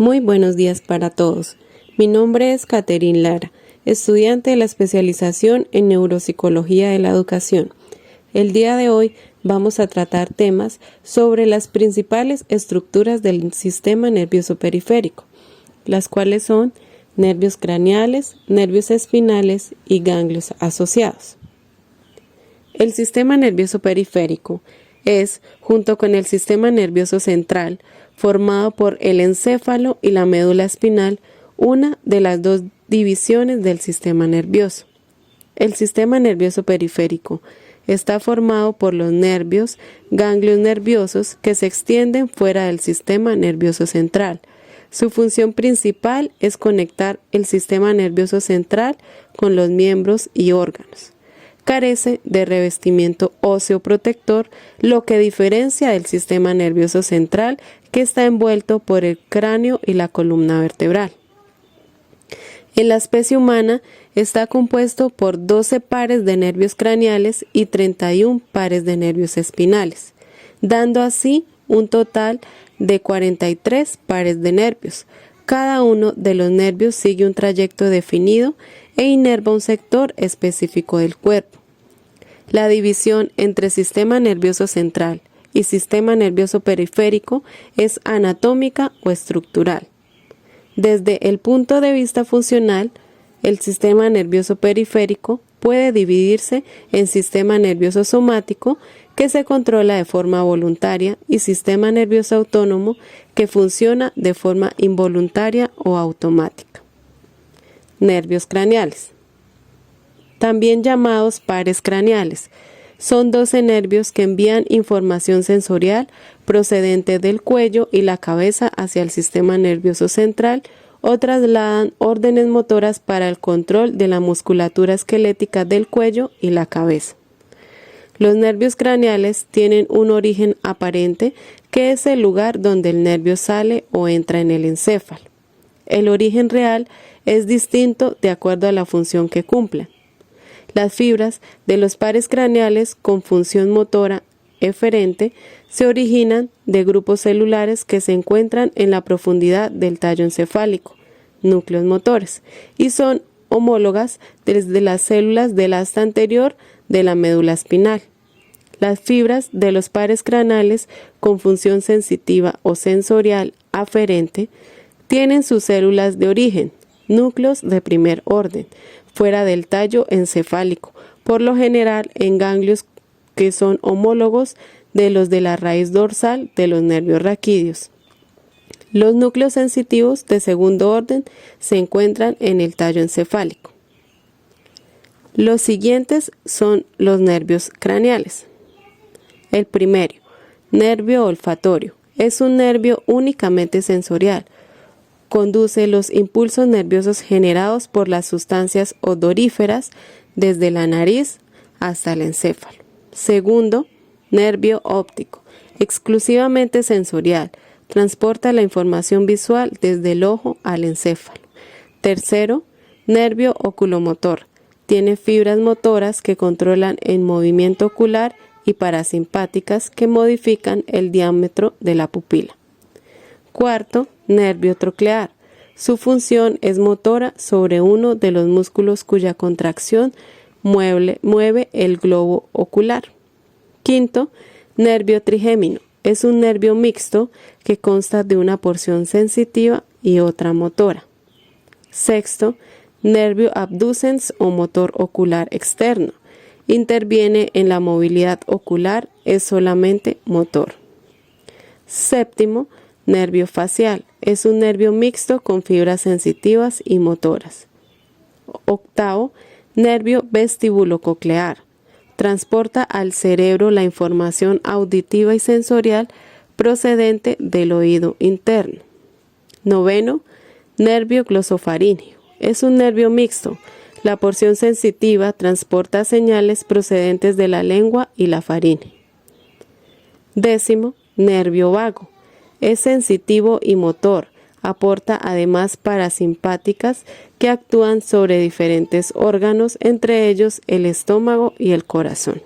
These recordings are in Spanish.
Muy buenos días para todos. Mi nombre es Catherine Lara, estudiante de la especialización en Neuropsicología de la Educación. El día de hoy vamos a tratar temas sobre las principales estructuras del sistema nervioso periférico, las cuales son nervios craneales, nervios espinales y ganglios asociados. El sistema nervioso periférico es, junto con el sistema nervioso central, formado por el encéfalo y la médula espinal, una de las dos divisiones del sistema nervioso. El sistema nervioso periférico está formado por los nervios, ganglios nerviosos que se extienden fuera del sistema nervioso central. Su función principal es conectar el sistema nervioso central con los miembros y órganos. Carece de revestimiento óseo protector, lo que diferencia del sistema nervioso central, que está envuelto por el cráneo y la columna vertebral. En la especie humana está compuesto por 12 pares de nervios craneales y 31 pares de nervios espinales, dando así un total de 43 pares de nervios. Cada uno de los nervios sigue un trayecto definido e inerva un sector específico del cuerpo. La división entre sistema nervioso central y sistema nervioso periférico es anatómica o estructural. Desde el punto de vista funcional, el sistema nervioso periférico puede dividirse en sistema nervioso somático, que se controla de forma voluntaria, y sistema nervioso autónomo, que funciona de forma involuntaria o automática. Nervios craneales, también llamados pares craneales, son 12 nervios que envían información sensorial procedente del cuello y la cabeza hacia el sistema nervioso central o trasladan órdenes motoras para el control de la musculatura esquelética del cuello y la cabeza. Los nervios craneales tienen un origen aparente, que es el lugar donde el nervio sale o entra en el encéfalo. El origen real es distinto de acuerdo a la función que cumplen. Las fibras de los pares craneales con función motora eferente se originan de grupos celulares que se encuentran en la profundidad del tallo encefálico, núcleos motores, y son homólogas desde las células del asta anterior de la médula espinal. Las fibras de los pares craneales con función sensitiva o sensorial aferente tienen sus células de origen, núcleos de primer orden, fuera del tallo encefálico, por lo general en ganglios que son homólogos de los de la raíz dorsal de los nervios raquídeos. Los núcleos sensitivos de segundo orden se encuentran en el tallo encefálico. Los siguientes son los nervios craneales. El primero, nervio olfatorio, es un nervio únicamente sensorial. Conduce los impulsos nerviosos generados por las sustancias odoríferas desde la nariz hasta el encéfalo. Segundo, nervio óptico, exclusivamente sensorial, transporta la información visual desde el ojo al encéfalo. Tercero, nervio oculomotor, tiene fibras motoras que controlan el movimiento ocular y parasimpáticas que modifican el diámetro de la pupila. Cuarto, nervio troclear. Su función es motora sobre uno de los músculos cuya contracción mueve el globo ocular. Quinto, nervio trigémino. Es un nervio mixto que consta de una porción sensitiva y otra motora. Sexto, nervio abducens o motor ocular externo. Interviene en la movilidad ocular, es solamente motor. Séptimo, nervio facial. Es un nervio mixto con fibras sensitivas y motoras. Octavo, nervio vestibulococlear. Transporta al cerebro la información auditiva y sensorial procedente del oído interno. Noveno, nervio glosofaríngeo. Es un nervio mixto. La porción sensitiva transporta señales procedentes de la lengua y la faringe. Décimo, nervio vago. Es sensitivo y motor. Aporta además parasimpáticas que actúan sobre diferentes órganos, entre ellos el estómago y el corazón.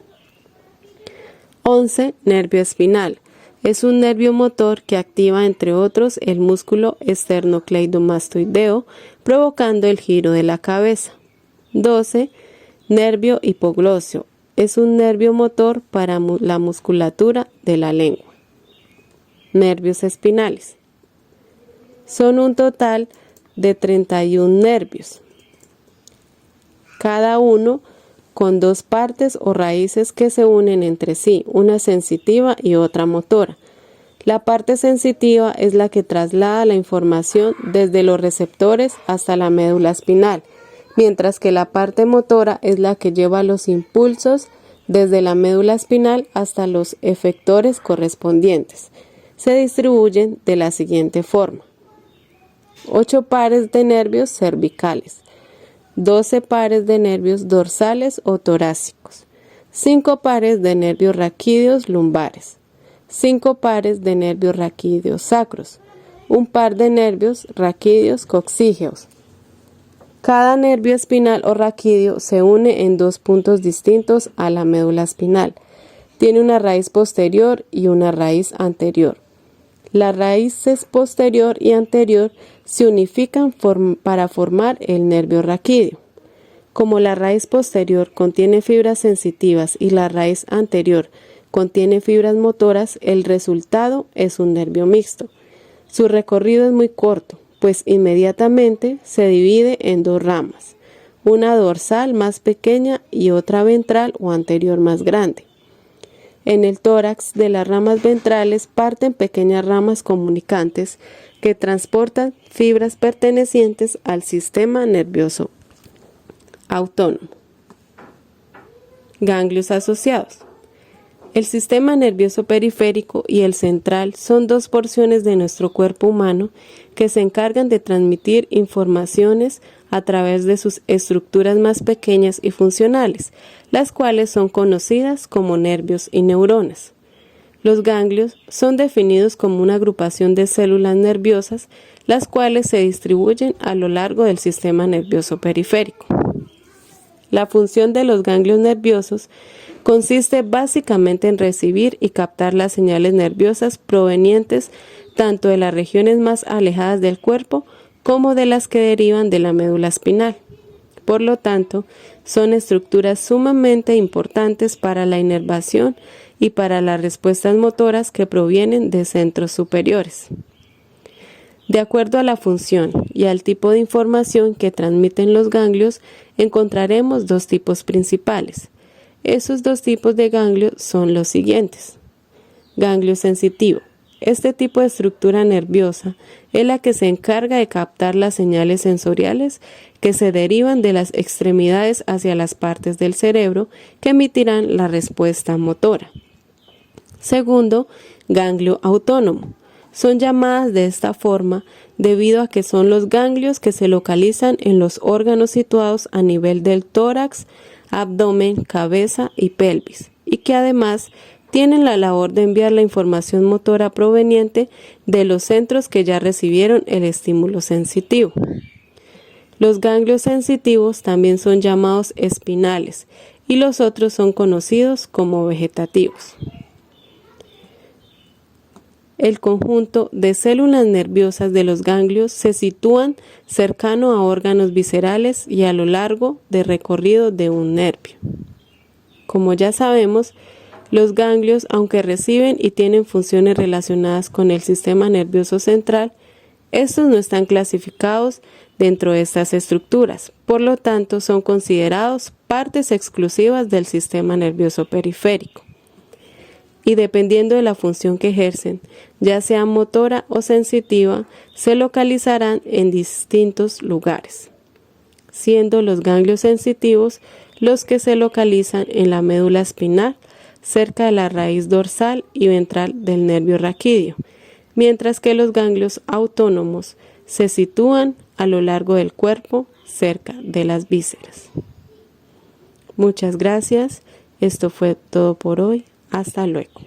11. Nervio espinal. Es un nervio motor que activa, entre otros, el músculo esternocleidomastoideo, provocando el giro de la cabeza. 12. Nervio hipoglóseo. Es un nervio motor para la musculatura de la lengua. Nervios espinales. Son un total de 31 nervios, cada uno con dos partes o raíces que se unen entre sí, una sensitiva y otra motora. La parte sensitiva es la que traslada la información desde los receptores hasta la médula espinal, mientras que la parte motora es la que lleva los impulsos desde la médula espinal hasta los efectores correspondientes. Se distribuyen de la siguiente forma: 8 pares de nervios cervicales, 12 pares de nervios dorsales o torácicos, 5 pares de nervios raquídeos lumbares, 5 pares de nervios raquídeos sacros, un par de nervios raquídeos coxígeos. Cada nervio espinal o raquídeo se une en dos puntos distintos a la médula espinal. Tiene una raíz posterior y una raíz anterior. Las raíces posterior y anterior se unifican para formar el nervio raquídeo. Como la raíz posterior contiene fibras sensitivas y la raíz anterior contiene fibras motoras, el resultado es un nervio mixto. Su recorrido es muy corto, pues inmediatamente se divide en dos ramas, una dorsal más pequeña y otra ventral o anterior más grande. En el tórax de las ramas ventrales parten pequeñas ramas comunicantes que transportan fibras pertenecientes al sistema nervioso autónomo. Ganglios asociados. El sistema nervioso periférico y el central son dos porciones de nuestro cuerpo humano que se encargan de transmitir informaciones a través de sus estructuras más pequeñas y funcionales, las cuales son conocidas como nervios y neuronas. Los ganglios son definidos como una agrupación de células nerviosas, las cuales se distribuyen a lo largo del sistema nervioso periférico. La función de los ganglios nerviosos consiste básicamente en recibir y captar las señales nerviosas provenientes tanto de las regiones más alejadas del cuerpo como de las que derivan de la médula espinal. Por lo tanto, son estructuras sumamente importantes para la inervación y para las respuestas motoras que provienen de centros superiores. De acuerdo a la función y al tipo de información que transmiten los ganglios, encontraremos dos tipos principales. Esos dos tipos de ganglios son los siguientes. Ganglio sensitivo. Este tipo de estructura nerviosa es la que se encarga de captar las señales sensoriales que se derivan de las extremidades hacia las partes del cerebro que emitirán la respuesta motora. Segundo, ganglio autónomo. Son llamadas de esta forma debido a que son los ganglios que se localizan en los órganos situados a nivel del tórax, abdomen, cabeza y pelvis, y que además tienen la labor de enviar la información motora proveniente de los centros que ya recibieron el estímulo sensitivo. Los ganglios sensitivos también son llamados espinales y los otros son conocidos como vegetativos. El conjunto de células nerviosas de los ganglios se sitúan cercano a órganos viscerales y a lo largo del recorrido de un nervio. Como ya sabemos, los ganglios, aunque reciben y tienen funciones relacionadas con el sistema nervioso central, estos no están clasificados dentro de estas estructuras, por lo tanto son considerados partes exclusivas del sistema nervioso periférico. Y dependiendo de la función que ejercen, ya sea motora o sensitiva, se localizarán en distintos lugares, siendo los ganglios sensitivos los que se localizan en la médula espinal, cerca de la raíz dorsal y ventral del nervio raquídeo, mientras que los ganglios autónomos se sitúan a lo largo del cuerpo, cerca de las vísceras. Muchas gracias. Esto fue todo por hoy. Hasta luego.